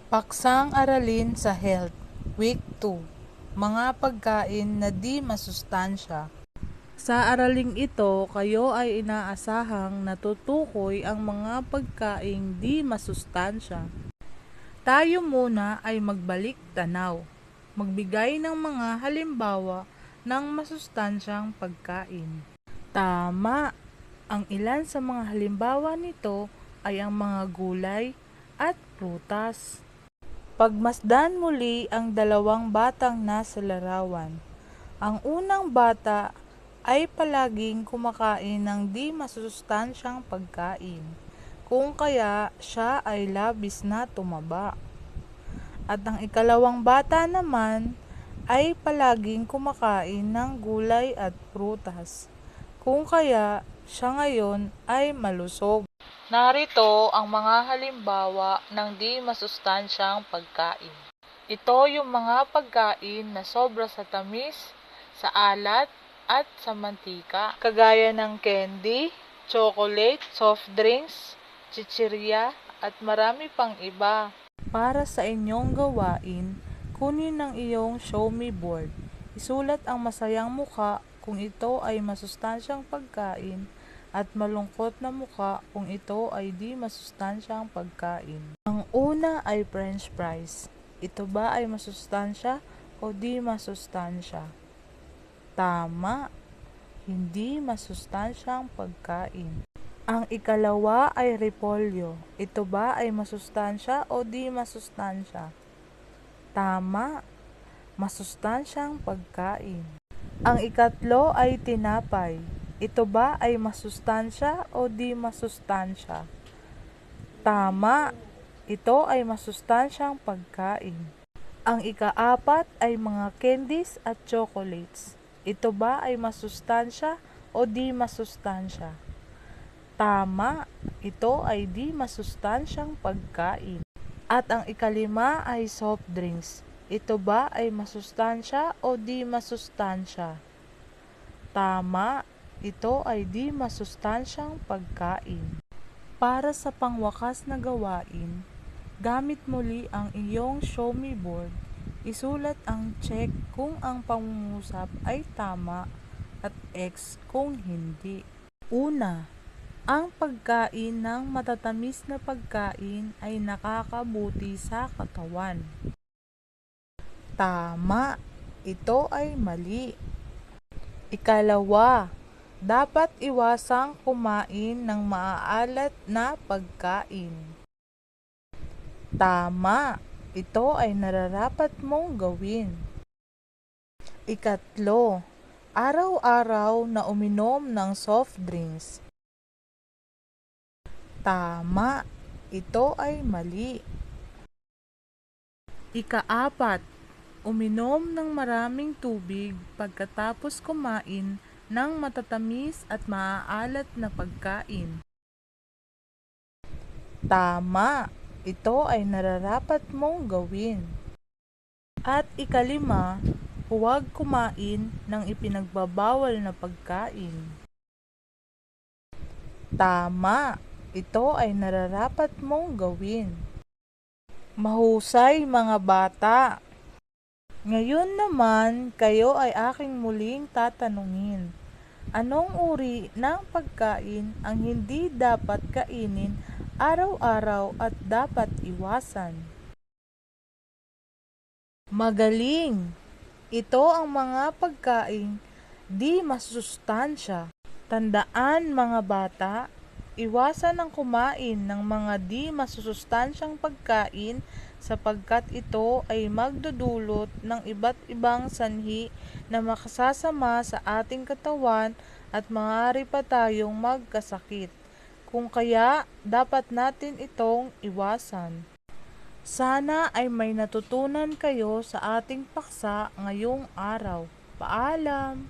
Paksang Aralin sa Health, Week 2, Mga pagkain na di masustansya. Sa araling ito, kayo ay inaasahang natutukoy ang mga pagkaing di masustansya. Tayo muna ay magbalik tanaw, magbigay ng mga halimbawa ng masustansyang pagkain. Tama, ang ilan sa mga halimbawa nito ay ang mga gulay at prutas. Pagmasdan muli ang dalawang batang nasa larawan. Ang unang bata ay palaging kumakain ng di masustansyang pagkain, kung kaya siya ay labis na tumaba. At ang ikalawang bata naman ay palaging kumakain ng gulay at prutas, kung kaya siya ngayon ay malusog. Narito ang mga halimbawa ng di masustansyang pagkain. Ito yung mga pagkain na sobra sa tamis, sa alat, at sa mantika, kagaya ng candy, chocolate, soft drinks, chichirya, at marami pang iba. Para sa inyong gawain, kunin ang iyong show me board. Isulat ang masayang muka kung ito ay masustansyang pagkain at malungkot na muka kung ito ay di masustansyang pagkain. Ang una ay French fries. Ito ba ay masustansya o di masustansya? Tama, hindi masustansyang pagkain. Ang ikalawa ay repolyo. Ito ba ay masustansya o di masustansya? Tama, masustansyang pagkain. Ang ikatlo ay tinapay. Ito ba ay masustansya o di masustansya? Tama, ito ay masustansyang pagkain. Ang ikaapat ay mga candies at chocolates. Ito ba ay masustansya o di masustansya? Tama, ito ay di masustansyang pagkain. At ang ikalima ay soft drinks. Ito ba ay masustansya o di masustansya? Tama, ito ay di masustansyang pagkain. Para sa pangwakas na gawain, gamit muli ang iyong show me board. Isulat ang check kung ang pangungusap ay tama at X kung hindi. Una, ang pagkain ng matatamis na pagkain ay nakakabuti sa katawan. Tama, ito ay mali. Ikalawa, dapat iwasang kumain ng maaalat na pagkain. Tama, ito ay nararapat mong gawin. Ikatlo, araw-araw na uminom ng soft drinks. Tama, ito ay mali. Ikaapat, uminom ng maraming tubig pagkatapos kumain ng matatamis at maaalat na pagkain. Tama, ito ay nararapat mong gawin. At ikalima, huwag kumain ng ipinagbabawal na pagkain. Tama, ito ay nararapat mong gawin. Mahusay mga bata! Ngayon naman, kayo ay aking muling tatanungin. Anong uri ng pagkain ang hindi dapat kainin araw-araw at dapat iwasan? Magaling! Ito ang mga pagkain di masustansya. Tandaan mga bata, iwasan ang kumain ng mga di masusustansyang pagkain sapagkat ito ay magdudulot ng iba't ibang sanhi na makasasama sa ating katawan at maaari pa tayong magkasakit. Kung kaya, dapat natin itong iwasan. Sana ay may natutunan kayo sa ating paksa ngayong araw. Paalam!